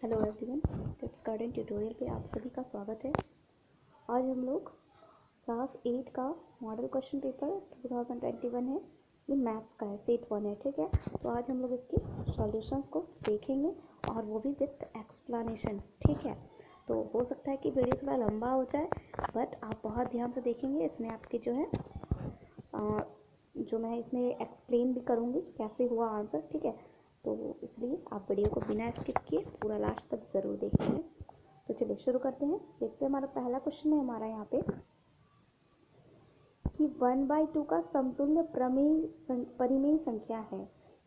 Hello everyone, kids garden tutorial पे आप सभी का स्वागत है। आज हम लोग क्लास 8 का मॉडल क्वेश्चन पेपर 2021 है। ये मैथ्स का है, सेट 1 है, ठीक है। तो आज हम लोग इसकी सॉल्यूशंस को देखेंगे और वो भी विथ एक्सप्लेनेशन, ठीक है। तो हो सकता है कि वीडियो थोड़ा लंबा हो जाए, बट आप बहुत ध्यान से देखेंगे। इसमें आपके जो है जो मैं इसमें एक्सप्लेन भी करूँगी कैसे हुआ आंसर, ठीक है। तो इसलिए आप वीडियो को बिना स्किप किए पूरा लास्ट तक ज़रूर देखेंगे। तो चलिए शुरू करते हैं। देखते हैं, हमारा पहला क्वेश्चन है हमारा यहाँ पे कि 1/2 का समतुल्य परिमेय संख्या है,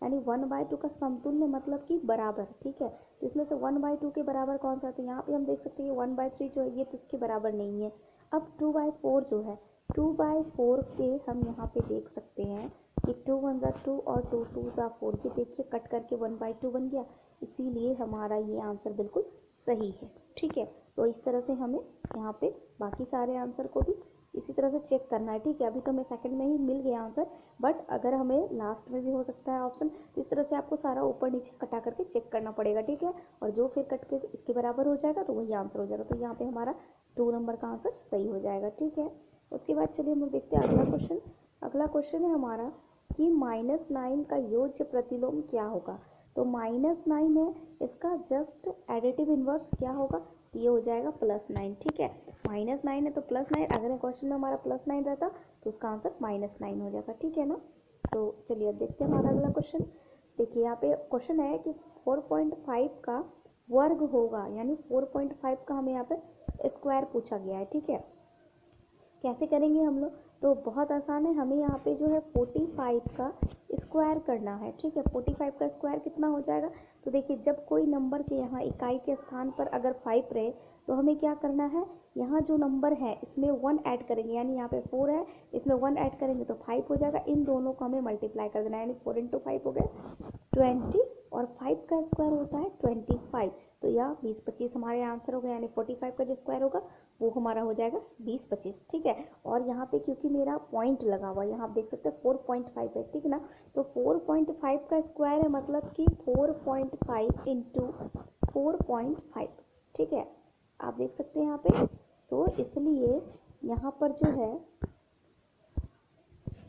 यानी 1/2 का समतुल्य मतलब कि बराबर, ठीक है। तो इसमें से 1/2 के बराबर कौन सा, तो यहाँ पे हम देख सकते हैं 1/3 जो है ये तो उसके बराबर नहीं है। अब 2/4 जो है, 2/4 के हम यहाँ पे देख सकते हैं कि 2 1 ज़ा 2 और 2 2 ज़ा 4, ये देखिए कट करके 1/2 बन गया। इसीलिए हमारा ये आंसर बिल्कुल सही है, ठीक है। तो इस तरह से हमें यहाँ पे बाकी सारे आंसर को भी इसी तरह से चेक करना है, ठीक है। अभी तो हमें सेकंड में ही मिल गया आंसर, बट अगर हमें लास्ट में भी हो सकता है ऑप्शन, तो इस तरह से आपको सारा ऊपर नीचे कटा करके चेक करना पड़ेगा, ठीक है। और जो फिर कट के इसके बराबर हो जाएगा तो वही आंसर हो जाएगा। तो यहाँ पे हमारा 2 नंबर का आंसर सही हो जाएगा, ठीक है। उसके बाद चलिए हम लोग देखते हैं अगला क्वेश्चन। अगला क्वेश्चन है हमारा कि -9 का योज्य प्रतिलोम क्या होगा। तो -9 है, इसका जस्ट एडिटिव इनवर्स क्या होगा, ये हो जाएगा +9, ठीक है। -9 है तो +9, अगर क्वेश्चन में हमारा +9 रहता तो उसका आंसर -9 हो जाएगा, ठीक है ना। तो चलिए अब देखते हैं हमारा अगला क्वेश्चन। देखिए यहाँ पे क्वेश्चन है कि 4.5 का वर्ग होगा, यानी 4.5 का हमें यहाँ पे स्क्वायर पूछा गया है, ठीक है। कैसे करेंगे हम लोग, तो बहुत आसान है। हमें यहाँ पे जो है 45 का स्क्वायर करना है, ठीक है। 45 का स्क्वायर कितना हो जाएगा, तो देखिए जब कोई नंबर के यहाँ इकाई के स्थान पर अगर 5 रहे तो हमें क्या करना है, यहाँ जो नंबर है इसमें 1 ऐड करेंगे, यानी यहाँ पे 4 है, इसमें 1 ऐड करेंगे तो 5 हो जाएगा। इन दोनों को हमें मल्टीप्लाई कर देना है, यानी 4 × 5 हो गया 20, और 5 का स्क्वायर होता है 25। तो यह 20 25 हमारे आंसर हो गया, यानी 45 का जो स्क्वायर होगा वो हमारा हो जाएगा 20 25, ठीक है। और यहाँ पे क्योंकि मेरा पॉइंट लगा हुआ है, यहाँ आप देख सकते हैं 4.5 है, ठीक ना। तो 4.5 का स्क्वायर है मतलब कि 4.5 × 4.5, ठीक है। आप देख सकते हैं यहाँ पे। तो इसलिए यहाँ पर जो है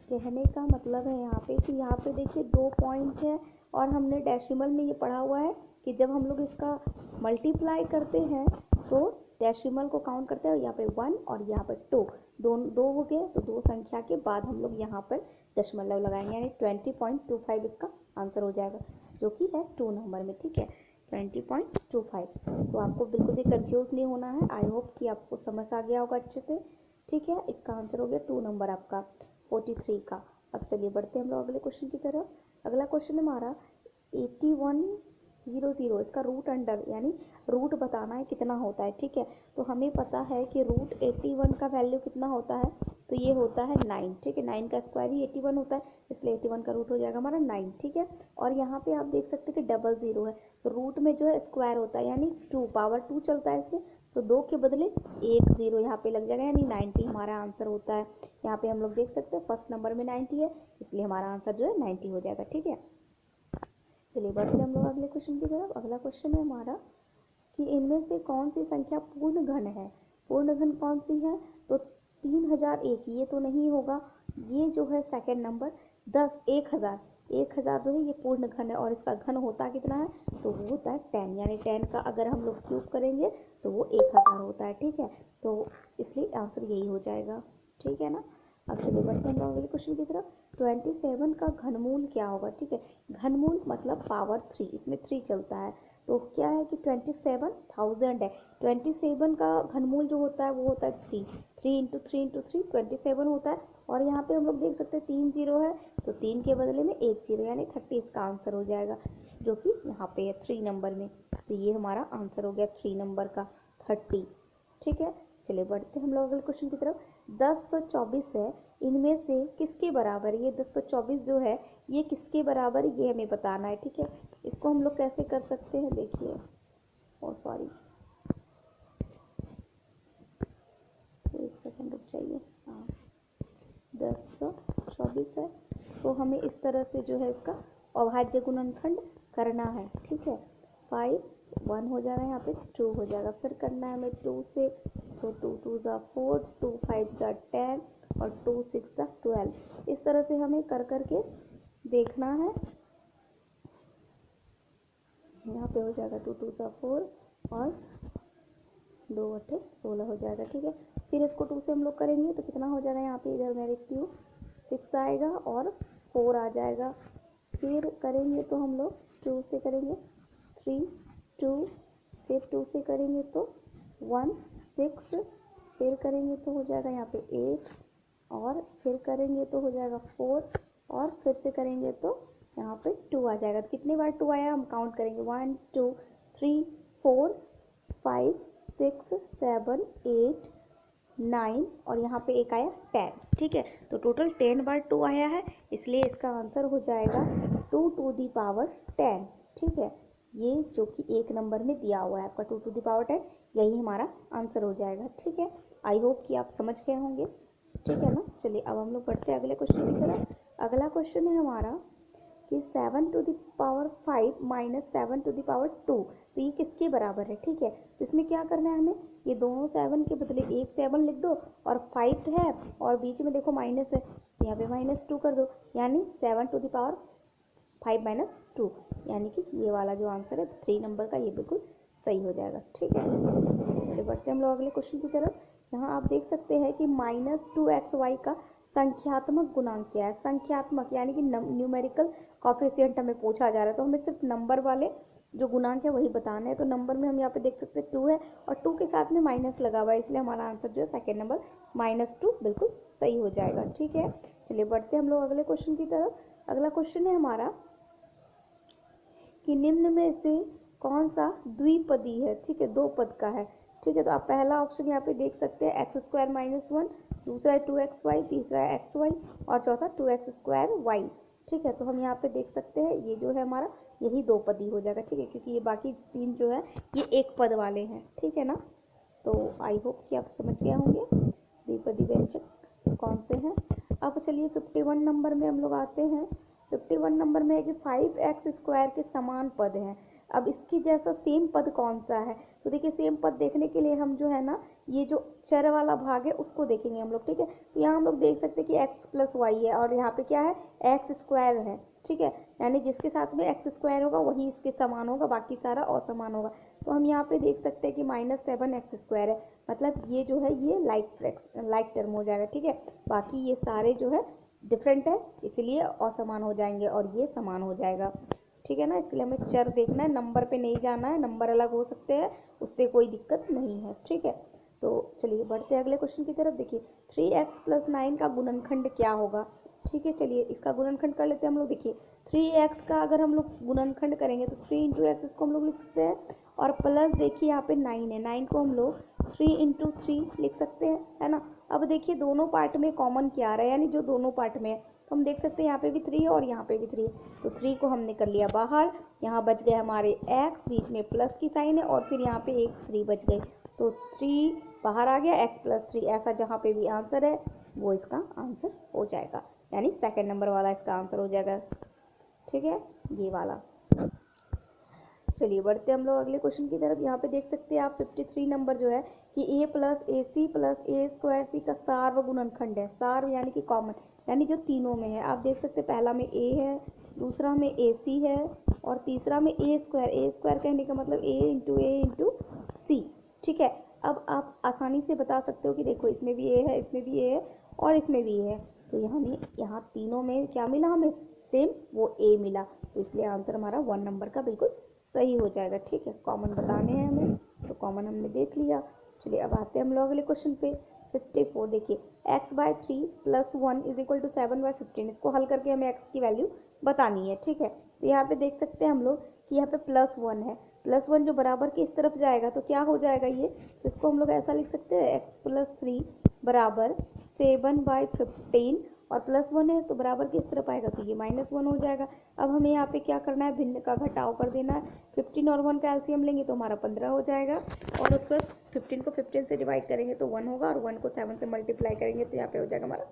कहने का मतलब है यहाँ पे कि यहाँ पे देखिए 2 पॉइंट है, और हमने डेसिमल में ये पढ़ा हुआ है कि जब हम लोग इसका मल्टीप्लाई करते हैं तो डेसिमल को काउंट करते हैं, यहाँ पे 1 और यहाँ पे 2, दो हो गए, तो 2 संख्या के बाद हम लोग यहाँ पर दशमलव लगाएंगे, यानी 20.25 इसका आंसर हो जाएगा, जो कि है 2 नंबर में, ठीक है, 20.25। तो आपको बिल्कुल भी कंफ्यूज नहीं होना है। आई होप कि आपको समझ आ गया होगा अच्छे से, ठीक है। इसका आंसर हो गया 2 नंबर आपका 43 का। अब चलिए बढ़ते हैं हम लोग अगले क्वेश्चन की तरफ। अगला क्वेश्चन है हमारा 8100, इसका रूट अंडर, यानी रूट बताना है कितना होता है, ठीक है। तो हमें पता है कि रूट 81 का वैल्यू कितना होता है, तो ये होता है 9, ठीक है। 9 का स्क्वायर ही 81 होता है, इसलिए 81 का रूट हो जाएगा हमारा 9, ठीक है। और यहाँ पे आप देख सकते हैं कि 00 है, तो रूट में जो है स्क्वायर होता है, यानी 2 पावर 2 चलता है इसमें, तो 2 के बदले 1 0 यहाँ पे लग जाएगा, यानी 90 हमारा आंसर होता है। यहाँ पे हम लोग देख सकते हैं फर्स्ट नंबर में 90 है, इसलिए हमारा आंसर जो है 90 हो जाएगा, ठीक है। चलिए बढ़ते हैं हम लोग अगले क्वेश्चन की तरफ। अगला क्वेश्चन है हमारा कि इनमें से कौन सी संख्या पूर्ण घन है। पूर्ण घन कौन सी है, तो 3001, ये तो नहीं होगा। ये जो है सेकंड नंबर 1000 जो है ये पूर्ण घन है, और इसका घन होता कितना है, तो वो होता है 10, यानी 10 का अगर हम लोग क्यूब करेंगे तो वो 1000 होता है, ठीक है। तो इसलिए आंसर यही हो जाएगा, ठीक है ना। अब चलिए बढ़ते हैं अगले क्वेश्चन की तरफ। 27 का घनमूल क्या होगा, ठीक है। घनमूल मतलब पावर 3, इसमें 3 चलता है, तो क्या है कि 27,000 है। 27 का घनमूल जो होता है वो होता है 3, 3 × 3 × 3 27 होता है। और यहाँ पे हम लोग देख सकते हैं 3 0 है, तो 3 के बदले में 1 0, यानी 30 इसका आंसर हो जाएगा, जो कि यहाँ पे है 3 नंबर में। तो ये हमारा आंसर हो गया 3 नंबर का 30, ठीक है। चलिए बढ़ते हैं हम लोग अगले क्वेश्चन की तरफ। 1024 है, इनमें से किसके बराबर, ये 1024 जो है ये किसके बराबर है, ये हमें बताना है, ठीक है। इसको हम लोग कैसे कर सकते हैं, देखिए, सॉरी, एक सेकंड रुक जाइए। हाँ, 1024 है, तो हमें इस तरह से जो है इसका अभाज्य गुणनखंड करना है, ठीक है। 5 1 हो जाएगा, यहाँ पे 2 हो जाएगा। फिर करना है हमें 2 से, तो 2 2 ज़ा 4, 2 5 ज़ा 10 और 2 6 ज़ा 12। इस तरह से हमें कर करके देखना है। यहाँ पे हो जाएगा 2 2 ज़ा 4 और 2 8 16 हो जाएगा, ठीक है। फिर इसको 2 से हम लोग करेंगे तो कितना हो जाएगा, यहाँ पे इधर मैं लिखती हूँ 6 आएगा और 4 आ जाएगा। फिर करेंगे तो हम लोग 2 से करेंगे 3 2, फिर 2 से करेंगे तो 1 6, फिर करेंगे तो हो जाएगा यहाँ पे 8 और फिर करेंगे तो हो जाएगा 4 और फिर से करेंगे तो यहाँ पे 2 आ जाएगा। तो कितनी बार 2 आया हम काउंट करेंगे, 1 2 3 4 5 6 7 8 9 और यहाँ पे एक आया 10, ठीक है। तो टोटल 10 बार 2 आया है, इसलिए इसका आंसर हो जाएगा 2 टू दी पावर 10, ठीक है। ये जो कि एक नंबर में दिया हुआ है आपका 2 टू दी पावर 10, यही हमारा आंसर हो जाएगा, ठीक है। आई होप कि आप समझ गए होंगे, ठीक है ना। चलिए अब हम लोग बढ़ते हैं अगले क्वेश्चन की तरफ। अगला क्वेश्चन है हमारा कि 7 to the power 5 minus 7 to the power 2, तो ये किसके बराबर है, ठीक है। तो इसमें क्या करना है हमें, ये दोनों 7 के बदले एक 7 लिख दो और 5 है और बीच में देखो माइनस है, यहाँ पे -2 कर दो, यानी 7 टू द पावर 5 माइनस 2, यानी कि ये वाला जो आंसर है 3 नंबर का, ये बिल्कुल सही हो जाएगा, ठीक है। चलिए बढ़ते हम लोग अगले क्वेश्चन की तरफ। यहाँ आप देख सकते हैं कि -2xy का संख्यात्मक गुणांक क्या है। संख्यात्मक यानी कि न्यूमेरिकल कॉफिशिएंट हमें पूछा जा रहा है, तो हमें सिर्फ नंबर वाले जो गुणांक है वही बताना है। तो नंबर में हम यहाँ पे देख सकते हैं 2 है और 2 के साथ में माइनस लगा हुआ है, इसलिए हमारा आंसर जो है सेकेंड नंबर -2 बिल्कुल सही हो जाएगा, ठीक है। चलिए बढ़ते हम लोग अगले क्वेश्चन की तरफ। अगला क्वेश्चन है हमारा कि निम्न में से कौन सा द्विपदी है, ठीक है, 2 पद का है, ठीक है। तो आप पहला ऑप्शन यहाँ पे देख सकते हैं x² - 1, दूसरा है 2xy, तीसरा है xy और चौथा 2x²y, ठीक है। तो हम यहाँ पे देख सकते हैं ये जो है हमारा यही 2 पदी हो जाएगा, ठीक है, क्योंकि ये बाकी 3 जो है ये 1 पद वाले हैं, ठीक है ना। तो आई होप कि आप समझ गए होंगे द्विपदी व्यंजक कौन से हैं। अब चलिए 51 नंबर में हम लोग आते हैं। 51 नंबर में है कि 5x² के समान पद हैं। अब इसकी जैसा सेम पद कौन सा है, तो देखिए सेम पद देखने के लिए हम जो है ना ये जो चर वाला भाग है उसको देखेंगे हम लोग, ठीक है। तो यहाँ हम लोग देख सकते हैं कि x + y है और यहाँ पे क्या है x² है, ठीक है, यानी जिसके साथ में x² होगा वही इसके समान होगा, बाकी सारा असमान होगा। तो हम यहाँ पे देख सकते हैं कि -7x² है, मतलब ये जो है ये लाइक टर्म हो जाएगा, ठीक है। बाकी ये सारे जो है डिफरेंट है, इसलिए असमान हो जाएंगे और ये समान हो जाएगा, ठीक है ना। इसके लिए हमें चर देखना है, नंबर पे नहीं जाना है, नंबर अलग हो सकते हैं, उससे कोई दिक्कत नहीं है, ठीक है। तो चलिए बढ़ते हैं अगले क्वेश्चन की तरफ। देखिए 3x + 9 का गुणनखंड क्या होगा, ठीक है। चलिए इसका गुणनखंड कर लेते हैं हम लोग। देखिए 3x का अगर हम लोग गुणनखंड करेंगे तो 3 × x इसको हम लोग लिख सकते हैं और प्लस देखिए यहाँ पे 9 है, 9 को हम लोग 3 × 3 लिख सकते हैं, है ना। अब देखिए दोनों पार्ट में कॉमन क्या आ रहा है, यानी जो दोनों पार्ट में है, तो हम देख सकते हैं यहाँ पे भी 3 है और यहाँ पे भी 3 है, तो 3 को हमने कर लिया बाहर, यहाँ बच गए हमारे x, बीच में प्लस की साइन है और फिर यहाँ पे एक 3 बच गई, तो 3 बाहर आ गया, x + 3, ऐसा जहाँ पे भी आंसर है वो इसका आंसर हो जाएगा, यानी सेकेंड नंबर वाला इसका आंसर हो जाएगा, ठीक है, ये वाला। चलिए बढ़ते हम लोग अगले क्वेश्चन की तरफ। यहाँ पे देख सकते हैं आप 53 नंबर जो है कि a + ac + a² का सार्व गुणनखंड है। सार्व यानी कि कॉमन, यानी जो तीनों में है। आप देख सकते हैं पहला में a है, दूसरा में ac है और तीसरा में a²। a² कहने का मतलब a × c, ठीक है। अब आप आसानी से बता सकते हो कि देखो इसमें भी a है, इसमें भी a है और इसमें भी a है, तो यहाँ तीनों में क्या मिला हमें, सेम वो a मिला, तो इसलिए आंसर हमारा 1 नंबर का बिल्कुल सही हो जाएगा, ठीक है। कॉमन बताने हैं हमें, तो कॉमन हमने देख लिया। चलिए अब आते हैं हम लोग अगले क्वेश्चन पे। 54 देखिए x/3 + 1 = 7/15, इसको हल करके हमें x की वैल्यू बतानी है, ठीक है। तो यहाँ पे देख सकते हैं हम लोग कि यहाँ पे +1 है, +1 जो बराबर के इस तरफ जाएगा तो क्या हो जाएगा ये, तो इसको हम लोग ऐसा लिख सकते हैं x + 3 = 7/15 और +1 है तो बराबर किस तरफ आएगा, तो ये -1 हो जाएगा। अब हमें यहाँ पे क्या करना है, भिन्न का घटाव कर देना है। 15 और 1 का एलसीएम लेंगे तो हमारा 15 हो जाएगा और उसके बाद 15 को 15 से डिवाइड करेंगे तो 1 होगा और 1 को 7 से मल्टीप्लाई करेंगे तो यहाँ पे हो जाएगा हमारा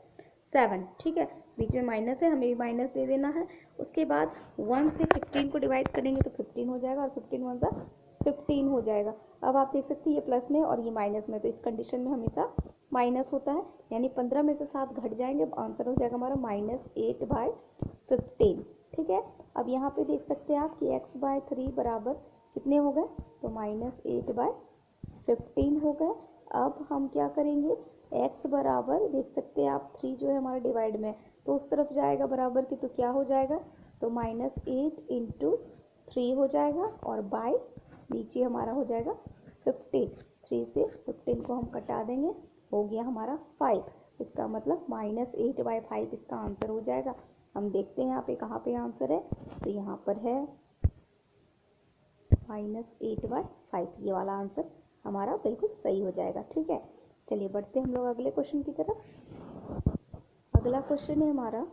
7, ठीक है। बीच में माइनस है, हमें भी माइनस दे देना है। उसके बाद 1 से 15 को डिवाइड करेंगे तो 15 हो जाएगा और 15 × 1 = 15 हो जाएगा। अब आप देख सकते हैं ये प्लस में और ये माइनस में, तो इस कंडीशन में हमेशा माइनस होता है, यानी 15 में से 7 घट जाएंगे, अब आंसर हो जाएगा हमारा -8/15। ठीक है, अब यहाँ पे देख सकते हैं आप कि x/3 बराबर कितने हो गए, तो -8/15 हो गए। अब हम क्या करेंगे, x बराबर देख सकते हैं आप 3 जो है हमारा डिवाइड में, तो उस तरफ जाएगा बराबर की, तो क्या हो जाएगा, तो -8 × 3 हो जाएगा, और बाय नीचे हमारा हो जाएगा 15। 3 से 15 को हम कटा देंगे, हो गया हमारा 5। इसका मतलब -8/5 इसका आंसर हो जाएगा। हम देखते हैं यहाँ पे कहाँ पे आंसर है, तो यहाँ पर है -8/5, ये वाला आंसर हमारा बिल्कुल सही हो जाएगा। ठीक है, चलिए बढ़ते हैं हम लोग अगले क्वेश्चन की तरफ। अगला क्वेश्चन है हमारा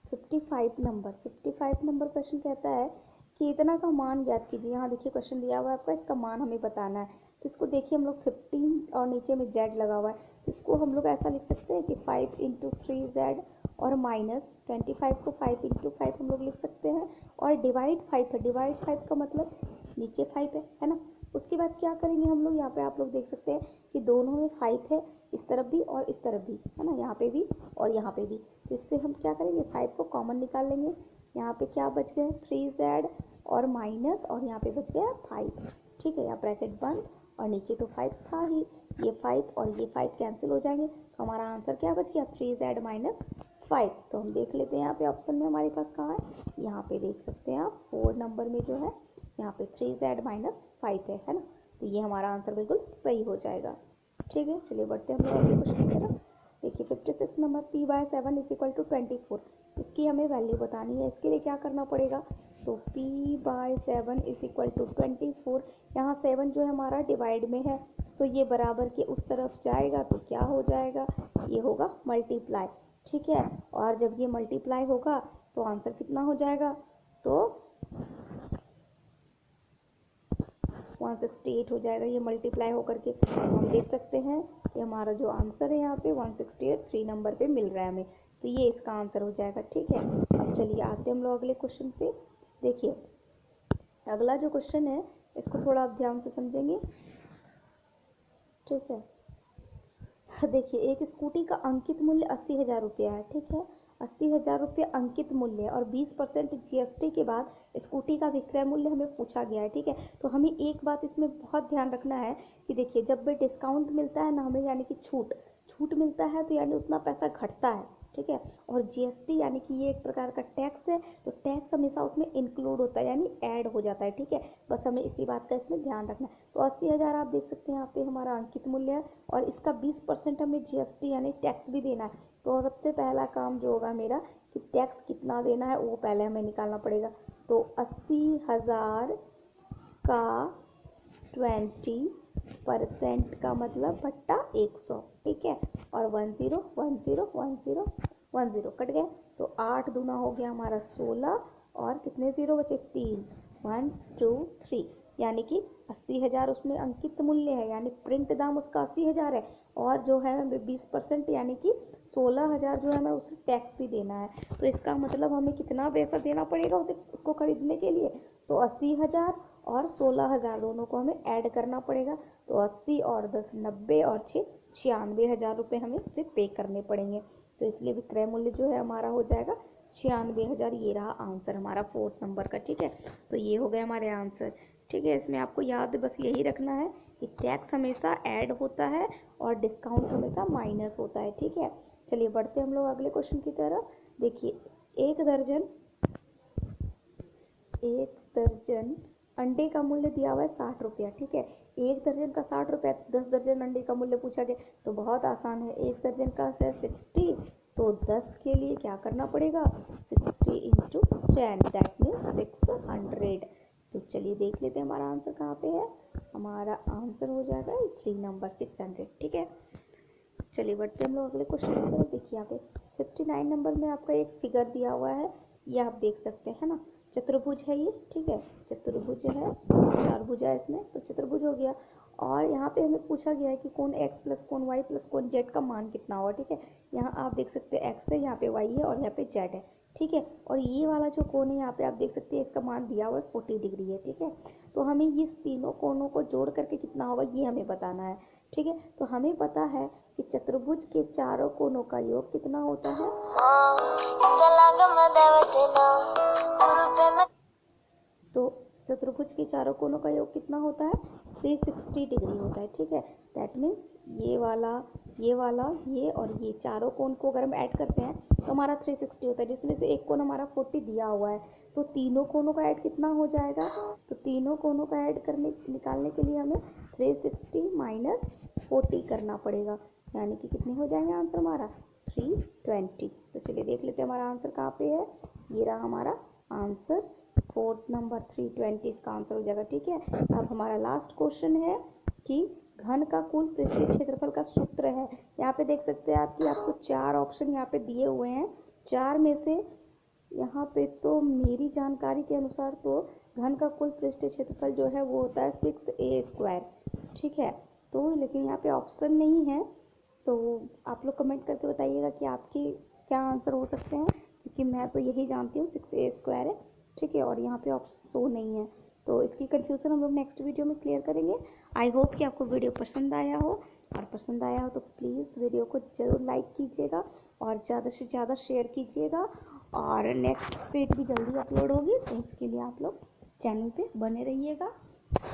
55 नंबर क्वेश्चन कहता है कि इतना का मान ज्ञात कीजिए। यहाँ देखिए क्वेश्चन दिया हुआ है आपका, इसका मान हमें बताना है। तो इसको देखिए हम लोग 15 और नीचे में z लगा हुआ है, तो इसको हम लोग ऐसा लिख सकते हैं कि 5 × 3z और -25 को 5 × 5 हम लोग लिख सकते हैं, और डिवाइड 5 है, डिवाइड 5 का मतलब नीचे 5 है ना। उसके बाद क्या करेंगे हम लोग, यहाँ पे आप लोग देख सकते हैं कि दोनों में 5 है, इस तरफ भी और इस तरफ भी है ना, यहाँ पे भी और यहाँ पे भी। तो इससे हम क्या करेंगे, 5 को कॉमन निकाल लेंगे। यहाँ पे क्या बच गए 3z और माइनस, और यहाँ पे बच गया 5। ठीक है, यहाँ ब्रैकेट बंद, और नीचे तो 5 था ही, ये 5 और ये 5 कैंसिल हो जाएंगे, तो हमारा आंसर क्या बच गया 3z - 5। तो हम देख लेते हैं यहाँ पे ऑप्शन में हमारे पास कहाँ है, यहाँ पे देख सकते हैं आप 4 नंबर में जो है यहाँ पे 3z - 5 है ना, तो ये हमारा आंसर बिल्कुल सही हो जाएगा। ठीक है, चलिए बढ़ते हैं हम लोग अगले क्वेश्चन की तरफ। देखिए 56 नंबर p/7 = 24, इसकी हमें वैल्यू बतानी है। इसके लिए क्या करना पड़ेगा, तो p/7 = 24, यहाँ 7 जो है हमारा डिवाइड में है, तो ये बराबर के उस तरफ जाएगा, तो क्या हो जाएगा, ये होगा मल्टीप्लाई। ठीक है, और जब ये मल्टीप्लाई होगा तो आंसर कितना हो जाएगा, तो 168 हो जाएगा, ये मल्टीप्लाई होकर के। हम देख सकते हैं ये हमारा जो आंसर है यहाँ पे 168 3 नंबर पे मिल रहा है हमें, तो ये इसका आंसर हो जाएगा। ठीक है, अब चलिए आते हैं हम लोग अगले क्वेश्चन पे। देखिए अगला जो क्वेश्चन है इसको थोड़ा आप ध्यान से समझेंगे। ठीक है, देखिए एक स्कूटी का अंकित मूल्य 80,000 रुपया है। ठीक है, 80,000 रुपये अंकित मूल्य और 20% जीएसटी के बाद स्कूटी का विक्रय मूल्य हमें पूछा गया है। ठीक है, तो हमें एक बात इसमें बहुत ध्यान रखना है कि देखिए जब भी डिस्काउंट मिलता है ना हमें, यानी कि छूट मिलता है, तो यानी उतना पैसा घटता है। ठीक है, और जीएसटी यानी कि ये एक प्रकार का टैक्स है, तो टैक्स हमेशा उसमें इंक्लूड होता है, यानी ऐड हो जाता है। ठीक है, बस हमें इसी बात का इसमें ध्यान रखना है। तो 80,000 आप देख सकते हैं यहाँ पे हमारा अंकित मूल्य है, और इसका 20% हमें जीएसटी यानी टैक्स भी देना है। तो सबसे पहला काम जो होगा मेरा कि टैक्स कितना देना है वो पहले हमें निकालना पड़ेगा। तो 80,000 का 20% का मतलब बट्टा 100। ठीक है, और 10 10 10 10 कट गए, तो 8 दूना हो गया हमारा 16, और कितने जीरो बचे 3, 1 2 3, यानी कि 80,000 उसमें अंकित मूल्य है, यानी प्रिंट दाम उसका 80,000 है, और जो है 20% यानी कि 16,000 जो है हमें उसे टैक्स भी देना है। तो इसका मतलब हमें कितना पैसा देना पड़ेगा उसको खरीदने के लिए, तो 80,000 और 16,000 दोनों को हमें ऐड करना पड़ेगा। तो 80 और 10 90 और 6 96,000 रुपये हमें उसे पे करने पड़ेंगे। तो इसलिए विक्रय मूल्य जो है हमारा हो जाएगा 96,000। ये रहा आंसर हमारा 4th नंबर का। ठीक है, तो ये हो गए हमारे आंसर। ठीक है, इसमें आपको याद बस यही रखना है कि टैक्स हमेशा ऐड होता है और डिस्काउंट हमेशा माइनस होता है। ठीक है, चलिए बढ़ते हम लोग अगले क्वेश्चन की तरफ। देखिए एक दर्जन अंडे का मूल्य दिया हुआ है 60 रुपया। ठीक है, एक दर्जन का 60 रुपया, 10 दर्जन अंडे का मूल्य पूछा गया, तो बहुत आसान है। एक दर्जन का है 60, तो 10 के लिए क्या करना पड़ेगा 60 × 10, दैट मीन्स 600। तो चलिए देख लेते हैं हमारा आंसर कहाँ पे है। हमारा आंसर हो जाएगा 3 नंबर 600। ठीक है, चलिए बढ़ते हम लोग अगले क्वेश्चन की तरफ। देखिए यहाँ पे 59 नंबर में आपका एक फिगर दिया हुआ है, ये आप देख सकते हैं ना, चतुर्भुज है ये। ठीक है, चतुर्भुज है, 4 भुजा है इसमें, तो चतुर्भुज हो गया। और यहाँ पे हमें पूछा गया है कि कोण x + कोण y + कोण z का मान कितना होगा। ठीक है, यहाँ आप देख सकते हैं x है, यहाँ पे y है और यहाँ पे z है। ठीक है, और ये वाला जो कोण है यहाँ पे आप देख सकते हैं इसका मान दिया हुआ है 40 डिग्री है। ठीक है, तो हमें इस तीनों कोणों को जोड़ करके कितना होगा ये हमें बताना है। ठीक है, तो हमें पता है कि चतुर्भुज के चारों कोणों का योग कितना होता है। तो चतुर्भुज के चारों कोणों का योग कितना होता है, 360 डिग्री होता है। ठीक है, दैट मीन्स ये वाला, ये और ये चारों कोण को अगर हम ऐड करते हैं तो हमारा 360 होता है, जिसमें से एक कोण हमारा 40 दिया हुआ है। तो तीनों कोणों का ऐड कितना हो जाएगा, तो तीनों कोणों का ऐड निकालने के लिए हमें 360 माइनस 40 करना पड़ेगा, यानी कि कितने हो जाएंगे आंसर हमारा 320। तो चलिए देख लेते हैं हमारा आंसर कहाँ पे है। ये रहा हमारा आंसर, 4th नंबर 320 इसका आंसर हो जाएगा। ठीक है, अब हमारा लास्ट क्वेश्चन है कि घन का कुल पृष्ठीय क्षेत्रफल का सूत्र है। यहाँ पे देख सकते हैं आप कि आपको 4 ऑप्शन यहाँ पे दिए हुए हैं। 4 में से यहाँ पे तो मेरी जानकारी के अनुसार तो घन का कुल पृष्ठीय क्षेत्रफल जो है वो होता है 6a²। ठीक है, तो लेकिन यहाँ पे ऑप्शन नहीं है, तो आप लोग कमेंट करके बताइएगा कि आपके क्या आंसर हो सकते हैं, क्योंकि मैं तो यही जानती हूँ 6a² है। ठीक है, और यहाँ पे ऑप्शन शो नहीं है, तो इसकी कंफ्यूजन हम लोग नेक्स्ट वीडियो में क्लियर करेंगे। आई होप कि आपको वीडियो पसंद आया हो, और पसंद आया हो तो प्लीज़ वीडियो को ज़रूर लाइक कीजिएगा और ज़्यादा से ज़्यादा शेयर कीजिएगा। और नेक्स्ट सीट भी जल्दी अपलोड होगी, तो उसके लिए आप लोग चैनल पे बने रहिएगा।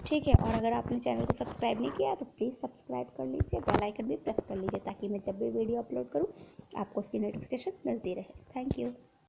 ठीक है, और अगर आपने चैनल को सब्सक्राइब नहीं किया तो प्लीज़ सब्सक्राइब कर लीजिए, बेल आइकन भी प्रेस कर लीजिए, ताकि मैं जब भी वीडियो अपलोड करूँ आपको उसकी नोटिफिकेशन मिलती रहे। Thank you.